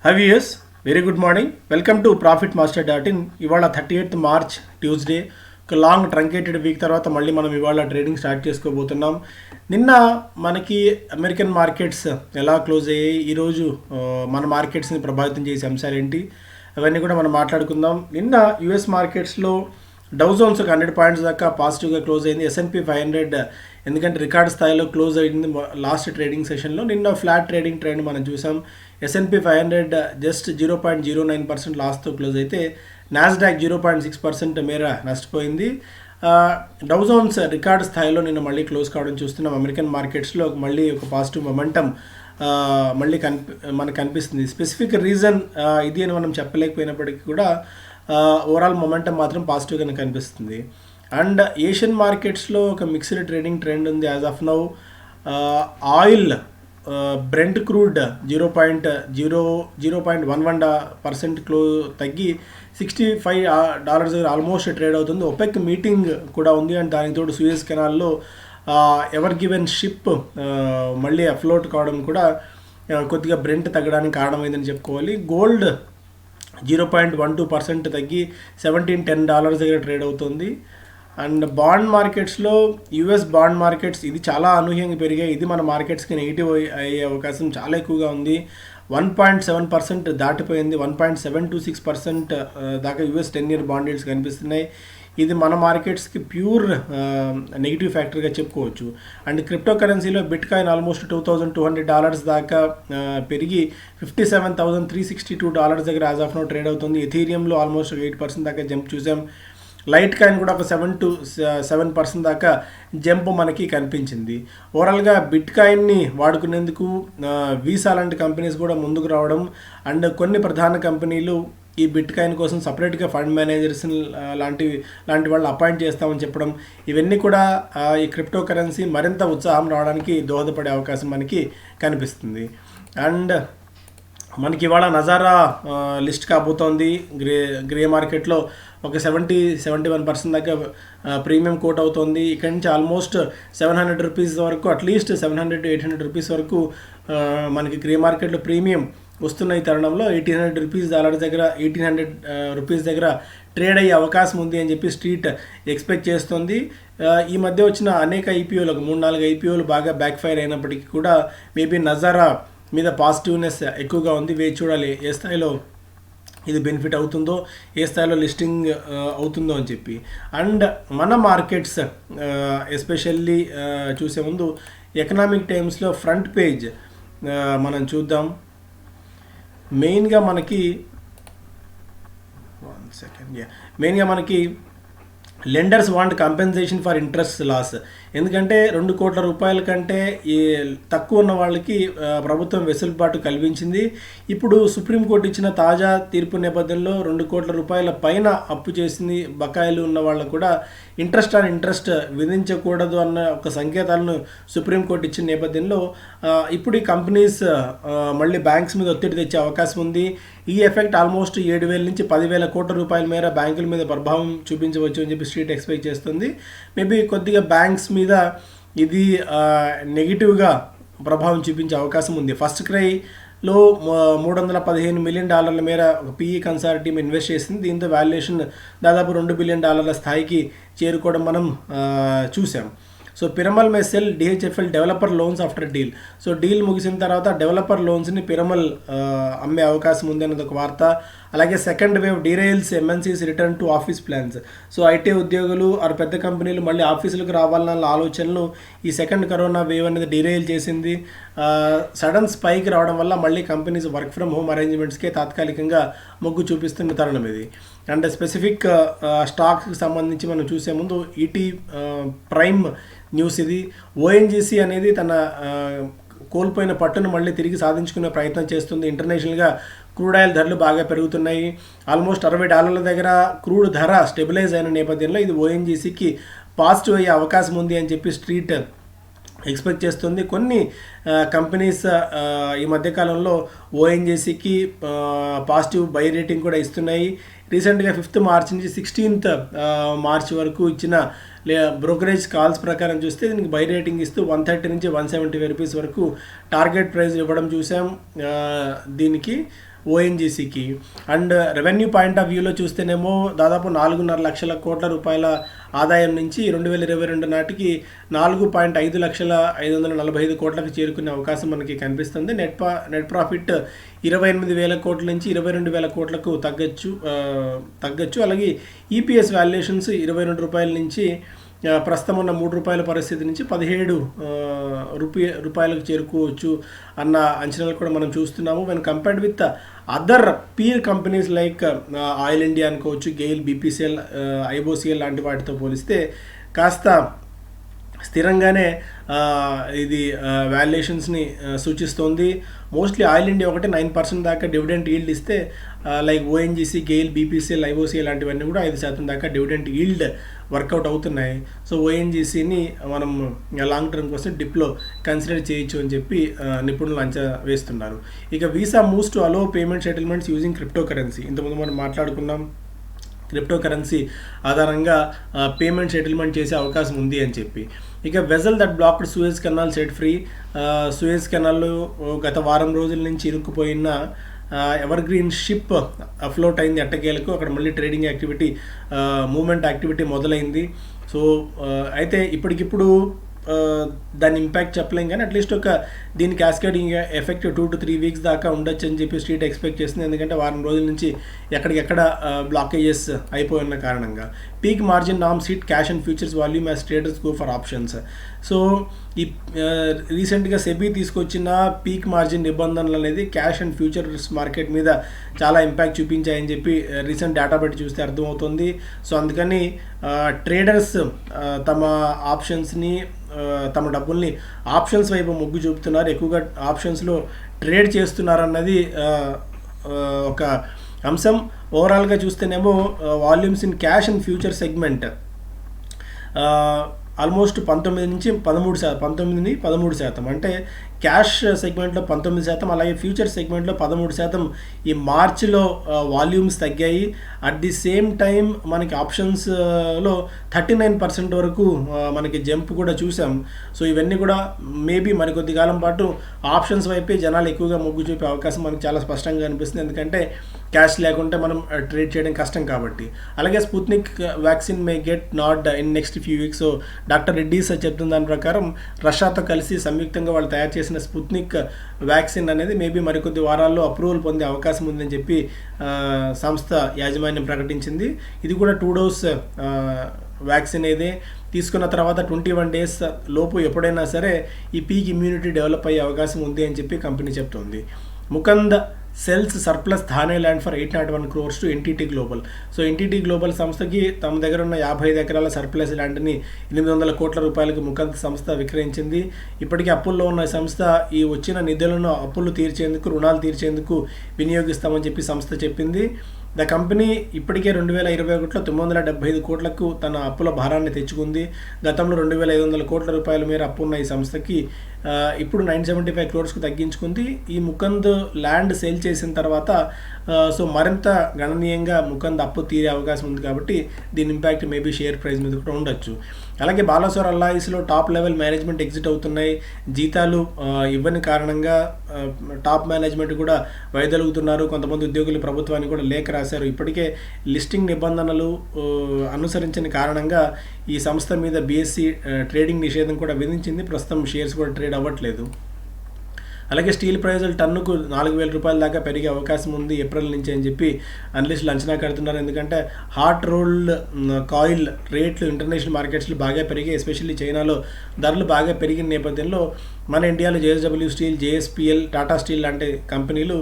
హవియర్స్ very good morning. Welcome to profit master dot in. ఇవాళ 38th March Tuesday. ఒక long truncated week తర్వాత మళ్ళీ మనం ఇవాళ ట్రేడింగ్ స్టార్ట్ చేసుకోబోతున్నాం. నిన్న మనకి అమెరికన్ మార్కెట్స్ ఎలా క్లోజ్ అయ్యాయి, ఈరోజు మన మార్కెట్స్ని ప్రభావితం చేసే అంశాలు ఏంటి, అవన్నీ కూడా మనం మాట్లాడుకుందాం. నిన్న యుఎస్ మార్కెట్స్లో డౌ జోన్స్ ఒక 100 పాయింట్స్ దాకా పాజిటివ్గా క్లోజ్ అయింది. S&P 500 ఎందుకంటే రికార్డ్ స్థాయిలో క్లోజ్ అయింది లాస్ట్ ట్రేడింగ్ సెషన్లో. నిన్న ఫ్లాట్ ట్రేడింగ్ ట్రెండ్ మనం చూసాం. S&P 500 జస్ట్ 0.09% లాస్తో క్లోజ్ అయితే నాస్డాక్ 0.6% మేర నష్టపోయింది. డౌ జోన్స్ రికార్డ్ స్థాయిలో నిన్న మళ్ళీ క్లోజ్ కావడం చూస్తున్నాం. అమెరికన్ మార్కెట్స్లో మళ్ళీ ఒక పాజిటివ్ మొమెంటం మళ్ళీ మనకు కనిపిస్తుంది. స్పెసిఫిక్ రీజన్ ఇది అని మనం చెప్పలేకపోయినప్పటికీ కూడా ఓవరాల్ మొమెంటం మాత్రం పాజిటివ్గానే కనిపిస్తుంది. అండ్ ఏషియన్ మార్కెట్స్లో ఒక మిక్స్డ్ ట్రేడింగ్ ట్రెండ్ ఉంది. As of now oil Brent crude 0.11% తగ్గి $65 దగ్గర ఆల్మోస్ట్ ట్రేడ్ అవుతుంది. ఒపెక్ మీటింగ్ కూడా ఉంది అండ్ దానికి తోడు సూయజ్ కెనాల్లో ఎవర్ గివెన్ షిప్ మళ్ళీ అఫ్లోట్ కావడం కూడా కొద్దిగా బ్రెంట్ తగ్గడానికి కారణమైందని చెప్పుకోవాలి. గోల్డ్ 0.12% తగ్గి $1710 దగ్గర ట్రేడ్ అవుతుంది. అండ్ బాండ్ మార్కెట్స్లో యుఎస్ బాండ్ మార్కెట్స్ ఇది చాలా అనూహ్యంగా పెరిగాయి. ఇది మన మార్కెట్స్కి నెగిటివ్ అయ్యే అవకాశం చాలా ఎక్కువగా ఉంది. 1.7% దాటిపోయింది. 1.726% దాకా యుఎస్ 10-year బాండ్ రేట్స్ కనిపిస్తున్నాయి. ఇది మన మార్కెట్స్కి ప్యూర్ నెగిటివ్ ఫ్యాక్టర్గా చెప్పుకోవచ్చు. అండ్ క్రిప్టో కరెన్సీలో బిట్ కాయిన్ ఆల్మోస్ట్ $2,200 దాకా పెరిగి $57,362 దగ్గర యాజ్ ఆఫ్ నో ట్రేడ్ అవుతుంది. ఎథీరియంలో ఆల్మోస్ట్ 8% దాకా జంప్ చూసాం. లైట్ కాయిన్ కూడా ఒక 7% దాకా జంప్ మనకి కనిపించింది. ఓవరాల్గా బిట్ కాయిన్ని వాడుకునేందుకు వీసా లాంటి కంపెనీస్ కూడా ముందుకు రావడం అండ్ కొన్ని ప్రధాన కంపెనీలు ఈ బిట్ కాయిన్ కోసం సపరేట్గా ఫండ్ మేనేజర్స్ లాంటి వాళ్ళు అపాయింట్ చేస్తామని చెప్పడం, ఇవన్నీ కూడా ఈ క్రిప్టో కరెన్సీ మరింత ఉత్సాహం రావడానికి దోహదపడే అవకాశం మనకి కనిపిస్తుంది. అండ్ మనకి ఇవాళ నజారా లిస్ట్ కాబోతోంది. గ్రే మార్కెట్లో ఒక 70-71% దాకా ప్రీమియం కోట్ అవుతుంది. ఇక్కడి నుంచి ఆల్మోస్ట్ $700 వరకు, అట్లీస్ట్ $700-800 వరకు మనకి గ్రే మార్కెట్లో ప్రీమియం వస్తున్న ఈ తరుణంలో $1,800 దగ్గర $1,800 దగ్గర ట్రేడ్ అయ్యే అవకాశం ఉంది అని చెప్పి స్ట్రీట్ ఎక్స్పెక్ట్ చేస్తుంది. ఈ మధ్య వచ్చిన అనేక ఐపీఓలు, ఒక 3-4 ఐపీఓలు బాగా బ్యాక్ ఫైర్ అయినప్పటికీ కూడా మేబీ నజారా మీద పాజిటివ్నెస్ ఎక్కువగా ఉంది. వేచి చూడాలి ఏ స్థాయిలో ఇది బెనిఫిట్ అవుతుందో, ఏ స్థాయిలో లిస్టింగ్ అవుతుందో అని చెప్పి. అండ్ మన మార్కెట్స్ ఎస్పెషల్లీ చూసే ముందు ఎకనామిక్ టైమ్స్లో ఫ్రంట్ పేజ్ మనం చూద్దాం. మెయిన్గా మనకి lenders want compensation for interest loss. ఎందుకంటే 2 కోట్ల రూపాయల కంటే ఈ తక్కువ ఉన్న వాళ్ళకి ప్రభుత్వం వెసులుబాటు కల్పించింది. ఇప్పుడు సుప్రీంకోర్టు ఇచ్చిన తాజా తీర్పు నేపథ్యంలో 2 కోట్ల రూపాయల పైన అప్పు చేసింది బకాయిలు ఉన్న వాళ్ళకు కూడా ఇంట్రెస్ట్ విధించకూడదు అన్న ఒక సంకేతాలను సుప్రీంకోర్టు ఇచ్చిన నేపథ్యంలో ఇప్పుడు ఈ కంపెనీస్ మళ్ళీ బ్యాంక్స్ మీద ఒత్తిడి తెచ్చే అవకాశం ఉంది. ఈ ఎఫెక్ట్ ఆల్మోస్ట్ 7,000 నుంచి 10,000 కోట్ల రూపాయల మేర బ్యాంకుల మీద ప్రభావం చూపించవచ్చు అని చెప్పి స్ట్రీట్ ఎక్స్పెక్ట్ చేస్తుంది. మేబీ కొద్దిగా బ్యాంక్స్ మీద ఇది నెగిటివ్గా ప్రభావం చూపించే అవకాశం ఉంది. ఫస్ట్ క్రైలో $315 మిలియన్ మేర ఒక PE కన్సార్టియం ఇన్వెస్ట్ చేసింది. దీంతో వాల్యుయేషన్ దాదాపు $2 బిలియన్ స్థాయికి చేరుకోవడం మనం చూసాం. So Piramal may sell DHFL developer loans after deal. So deal ముగిసిన తర్వాత డెవలపర్ లోన్స్ని పిరమల్ అమ్మే అవకాశం ఉంది అన్నది ఒక వార్త. అలాగే second wave derails MNCs return to office plans. So IT ఉద్యోగులు పెద్ద కంపెనీలు మళ్ళీ ఆఫీసులకు రావాలన్న ఆలోచనలు ఈ సెకండ్ కరోనా వేవ్ అనేది డీరైల్ చేసింది. సడన్ స్పైక్ రావడం వల్ల మళ్ళీ కంపెనీస్ వర్క్ ఫ్రమ్ హోమ్ అరేంజ్మెంట్స్కే తాత్కాలికంగా మొగ్గు చూపిస్తున్న తరుణం ఇది. అండ్ స్పెసిఫిక్ స్టాక్స్కి సంబంధించి మనం చూసే ముందు ET ప్రైమ్ న్యూస్ ఇది. ONGC అనేది తన కోల్పోయిన పట్టును మళ్ళీ తిరిగి సాధించుకునే ప్రయత్నం చేస్తుంది. ఇంటర్నేషనల్గా క్రూడ్ ఆయిల్ ధరలు బాగా పెరుగుతున్నాయి. ఆల్మోస్ట్ $60 దగ్గర క్రూడ్ ధర స్టెబిలైజ్ అయిన నేపథ్యంలో ఇది ONGCకి పాజిటివ్ అయ్యే అవకాశం ఉంది అని చెప్పి స్ట్రీట్ ఎక్స్పెక్ట్ చేస్తుంది. కొన్ని కంపెనీస్ ఈ మధ్యకాలంలో ONGCకి పాజిటివ్ బై రేటింగ్ కూడా ఇస్తున్నాయి. రీసెంట్గా 5th మార్చ్ నుంచి 16th మార్చ్ వరకు ఇచ్చిన బ్రోకరేజ్ కాల్స్ ప్రకారం చూస్తే దీనికి బై రేటింగ్ ఇస్తూ 130 నుంచి 175 రూపీస్ వరకు టార్గెట్ ప్రైస్ ఇవ్వడం చూసాం. దీనికి ఓఎన్జీసీకి. అండ్ రెవెన్యూ పాయింట్ ఆఫ్ వ్యూలో చూస్తేనేమో దాదాపు 4.5 లక్షల కోట్ల రూపాయల ఆదాయం నుంచి 2022 నాటికి 4,545 కోట్లకు చేరుకునే అవకాశం మనకి కనిపిస్తుంది. నెట్ ప్రాఫిట్ 28,000 కోట్ల నుంచి 22,000 కోట్లకు తగ్గచ్చు. అలాగే ఈపీఎస్ వాల్యుయేషన్స్ 22 రూపాయల నుంచి ప్రస్తుతం ఉన్న 3 రూపాయల పరిస్థితి నుంచి 17 రూపాయలకు చేరుకోవచ్చు అన్న అంచనాలు కూడా మనం చూస్తున్నాము. When compared with other peer companies like oil India అనుకోవచ్చు, గెయిల్, బీపీసీఎల్, ఐఓసీఎల్ లాంటి వాటితో పోలిస్తే కాస్త స్థిరంగానే ఇది వాల్యుయేషన్స్ని సూచిస్తోంది. మోస్ట్లీ ఆయిల్ ఇండియా ఒకటి 9% దాకా డివిడెంట్ ఈల్డ్ ఇస్తే, like ONGC, GAIL, BPCL, IOCL లాంటివన్నీ కూడా 5% దాకా డివిడెంట్ ఈల్డ్ వర్కౌట్ అవుతున్నాయి. సో ఓఎన్జీసీని మనం లాంగ్ టర్మ్ కోసం డిప్లో కన్సిడర్ చేయొచ్చు అని చెప్పి నిపుణులు అంచనా వేస్తున్నారు. ఇక Visa moves to allow payment settlements using cryptocurrency. ఇంతకుముందు మనం మాట్లాడుకున్నాం, క్రిప్టో కరెన్సీ ఆధారంగా పేమెంట్ సెటిల్మెంట్ చేసే అవకాశం ఉంది అని చెప్పి. ఇక vessel that blocked Suez canal set free. Suez కెనాల్లో గత వారం రోజుల నుంచి ఇరుక్కుపోయిన ఎవర్ గ్రీన్ షిప్ అఫ్లోట్ అయింది ఎట్టకేలకు. అక్కడ మళ్ళీ ట్రేడింగ్ యాక్టివిటీ, మూవ్మెంట్ యాక్టివిటీ మొదలైంది. సో అయితే ఇప్పటికిప్పుడు దాని ఇంపాక్ట్ చెప్పలేం, కానీ అట్లీస్ట్ దీని క్యాస్కేడింగ్ ఎఫెక్ట్ 2 to 3 వీక్స్ దాకా ఉండొచ్చు అని చెప్పి స్ట్రీట్ ఎక్స్పెక్ట్ చేస్తుంది. ఎందుకంటే వారం రోజుల నుంచి ఎక్కడికెక్కడ బ్లాకేజెస్ అయిపోయిన కారణంగా. Peak margin norms hit cash and futures volume as traders go for options. So ఈ రీసెంట్గా సెబీ తీసుకొచ్చిన పీక్ మార్జిన్ నిబంధనలు అనేది క్యాష్ అండ్ ఫ్యూచర్స్ మార్కెట్ మీద చాలా ఇంపాక్ట్ చూపించాయని చెప్పి రీసెంట్ డేటా బట్టి చూస్తే అర్థమవుతుంది. సో అందుకని ట్రేడర్స్ తమ ఆప్షన్స్ని, తమ డబ్బుల్ని ఆప్షన్స్ వైపు మొగ్గు చూపుతున్నారు, ఎక్కువగా ఆప్షన్స్లో ట్రేడ్ చేస్తున్నారన్నది ఒక అంశం. ఓవరాల్గా చూస్తేనేమో volumes in cash and future segment almost 19 నుంచి 13% అంటే క్యాష్ సెగ్మెంట్లో 19%, అలాగే ఫ్యూచర్ సెగ్మెంట్లో 13% ఈ మార్చిలో వాల్యూమ్స్ తగ్గాయి. అట్ ది సేమ్ టైం మనకి ఆప్షన్స్లో 39% వరకు మనకి జంప్ కూడా చూసాం. సో ఇవన్నీ కూడా మేబీ మరికొద్ది కాలం పాటు ఆప్షన్స్ వైపే జనాలు ఎక్కువగా మొగ్గు చూపే అవకాశం మనకు చాలా స్పష్టంగా అనిపిస్తుంది. ఎందుకంటే క్యాష్ లేకుంటే మనం ట్రేడ్ చేయడం కష్టం కాబట్టి. అలాగే Sputnik vaccine may get not in next few weeks. So doctor Reddy's చెప్తున్న దాని ప్రకారం రష్యాతో కలిసి సంయుక్తంగా వాళ్ళు తయారు చేసిన స్పుత్నిక్ వ్యాక్సిన్ అనేది మేబీ మరికొద్ది వారాల్లో అప్రూవల్ పొందే అవకాశం ఉందని చెప్పి సంస్థ యాజమాన్యం ప్రకటించింది. ఇది కూడా 2 డోస్ వ్యాక్సిన్ అయితే తీసుకున్న తర్వాత 21 డేస్ లోపు ఎప్పుడైనా సరే ఈ పీక్ ఇమ్యూనిటీ డెవలప్ అయ్యే అవకాశం ఉంది అని చెప్పి కంపెనీ చెప్తోంది. Mukund cells surplus Thane land for 801 crores to NTT global. So NTT global సంస్థకి తమ దగ్గర ఉన్న 55 ఎకరాల సర్ప్లస్ ల్యాండ్ని 800 కోట్ల రూపాయలకు ముకుంద్ సంస్థ విక్రయించింది. ఇప్పటికీ అప్పుల్లో ఉన్న సంస్థ ఈ వచ్చిన నిధులను అప్పులు తీర్చేందుకు, రుణాలు తీర్చేందుకు వినియోగిస్తామని చెప్పి సంస్థ చెప్పింది. ద కంపెనీ ఇప్పటికే 2021లో 975 కోట్లకు తన అప్పుల భారాన్ని తెచ్చుకుంది. గతంలో 2,500 కోట్ల రూపాయల మేర అప్పు ఉన్న ఈ సంస్థకి ఇప్పుడు 975 crores తగ్గించుకుంది. ఈ ముకుంద్ ల్యాండ్ సేల్ చేసిన తర్వాత సో మరింత గణనీయంగా ముకుంద్ అప్పు తీరే అవకాశం ఉంది కాబట్టి దీని ఇంపాక్ట్ మేబీ షేర్ ప్రైస్ మీద కూడా ఉండొచ్చు. అలాగే బాలాసోర్ అల్లాయిస్లో టాప్ లెవెల్ మేనేజ్మెంట్ ఎగ్జిట్ అవుతున్నాయి. జీతాలు ఇవ్వని కారణంగా టాప్ మేనేజ్మెంట్ కూడా వైదొలుగుతున్నారు. కొంతమంది ఉద్యోగులు ప్రభుత్వానికి కూడా లేఖ రాశారు. ఇప్పటికే లిస్టింగ్ నిబంధనలు అనుసరించిన కారణంగా ఈ సంస్థ మీద బీఎస్సీ ట్రేడింగ్ నిషేధం కూడా విధించింది. ప్రస్తుతం షేర్స్ కూడా ట్రేడ్ అవ్వట్లేదు. అలాగే స్టీల్ ప్రైజులు టన్నుకు 4,000 రూపాయల దాకా పెరిగే అవకాశం ఉంది ఏప్రిల్ నుంచి అని చెప్పి అనలిస్టులు అంచనా కడుతున్నారు. ఎందుకంటే హాట్ రోల్డ్ కాయిల్ రేట్లు ఇంటర్నేషనల్ మార్కెట్స్లో బాగా పెరిగాయి. ఎస్పెషల్లీ చైనాలో ధరలు బాగా పెరిగిన నేపథ్యంలో మన ఇండియాలో జేఎస్డబ్ల్యూ స్టీల్, జేఎస్పీఎల్, టాటా స్టీల్ లాంటి కంపెనీలు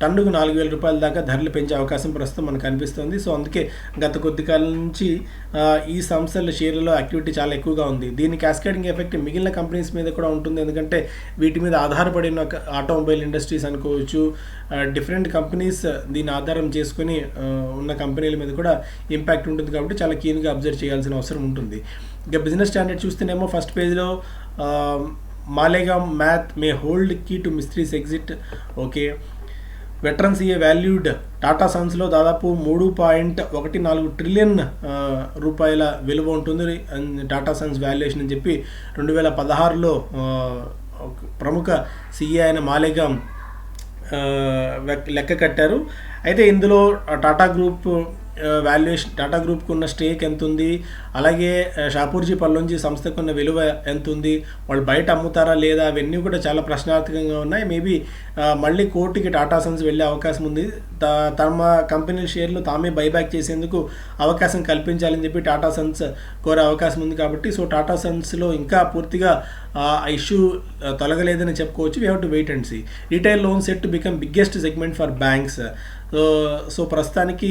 టన్నుకు 4,000 రూపాయల దాకా ధరలు పెంచే అవకాశం ప్రస్తుతం మనకు కనిపిస్తుంది. సో అందుకే గత కొద్ది కాలం నుంచి ఈ సంస్థల షేర్లలో యాక్టివిటీ చాలా ఎక్కువగా ఉంది. దీని క్యాస్కేడింగ్ ఎఫెక్ట్ మిగిలిన కంపెనీస్ మీద కూడా ఉంటుంది. ఎందుకంటే వీటి మీద ఆధారపడిన ఆటోమొబైల్ ఇండస్ట్రీస్ అనుకోవచ్చు, డిఫరెంట్ కంపెనీస్ దీన్ని ఆధారం చేసుకుని ఉన్న కంపెనీల మీద కూడా ఇంపాక్ట్ ఉంటుంది. కాబట్టి చాలా కీన్గా అబ్జర్వ్ చేయాల్సిన అవసరం ఉంటుంది. ఇక బిజినెస్ స్టాండర్డ్ చూస్తేనేమో ఫస్ట్ పేజ్లో Malegaon math may hold key to mysteries exit. Okay, veterans a valued Tata సన్స్లో దాదాపు 3.14 ట్రిలియన్ రూపాయల విలువ ఉంటుంది టాటా సన్స్ వాల్యుయేషన్ అని చెప్పి 2016లో ప్రముఖ సిఏ అయిన మాలేగాం లెక్క కట్టారు. అయితే ఇందులో టాటా గ్రూప్ వాల్యుయేషన్, టాటా గ్రూప్కి ఉన్న స్టేక్ ఎంత ఉంది, అలాగే షాపూర్జీ పల్లోంజీ సంస్థకు ఉన్న విలువ ఎంత ఉంది, వాళ్ళు బయట అమ్ముతారా లేదా, అవన్నీ కూడా చాలా ప్రశ్నార్థకంగా ఉన్నాయి. మేబీ మళ్ళీ కోర్టుకి టాటా సన్స్ వెళ్ళే అవకాశం ఉంది. తమ కంపెనీ షేర్లు తామే బైబ్యాక్ చేసేందుకు అవకాశం కల్పించాలని చెప్పి టాటా సన్స్ కోరే అవకాశం ఉంది. కాబట్టి సో టాటా సన్స్లో ఇంకా పూర్తిగా ఇష్యూ తొలగలేదని చెప్పుకోవచ్చు. We have to wait and see. Retail loan set to become biggest segment for banks. So ప్రస్తుతానికి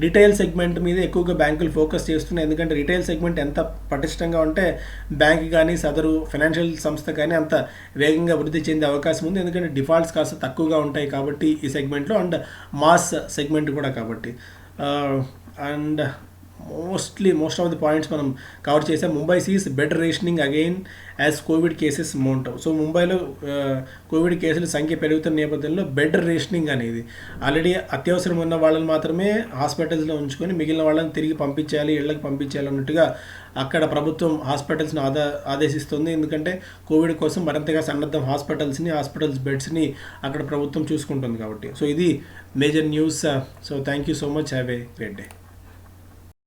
రిటైల్ సెగ్మెంట్ మీద ఎక్కువగా బ్యాంకులు ఫోకస్ చేస్తున్నాయి. ఎందుకంటే రిటైల్ సెగ్మెంట్ ఎంత పటిష్టంగా ఉంటే బ్యాంక్ కానీ సదరు ఫైనాన్షియల్ సంస్థ కానీ అంత వేగంగా వృద్ధి చెందే అవకాశం ఉంది. ఎందుకంటే డిఫాల్ట్స్ కాస్త తక్కువగా ఉంటాయి కాబట్టి ఈ సెగ్మెంట్లో, అండ్ మాస్ సెగ్మెంట్ కూడా కాబట్టి. And most of the points మనం కవర్ చేసాం. Mumbai sees bed rationing again as COVID cases mount. So ముంబైలో కోవిడ్ కేసుల సంఖ్య పెరుగుతున్న నేపథ్యంలో బెడ్ రేషనింగ్ అనేది ఆల్రెడీ అత్యవసరం ఉన్న వాళ్ళని మాత్రమే హాస్పిటల్స్లో ఉంచుకొని మిగిలిన వాళ్ళని తిరిగి పంపించాలి, ఇళ్లకు పంపించాలి అన్నట్టుగా అక్కడ ప్రభుత్వం హాస్పిటల్స్ని ఆదేశిస్తుంది. ఎందుకంటే కోవిడ్ కోసం మరింతగా సన్నద్ధం హాస్పిటల్స్ బెడ్స్ని అక్కడ ప్రభుత్వం చూసుకుంటుంది కాబట్టి. సో ఇది major news. So thank you so much. Have a great day.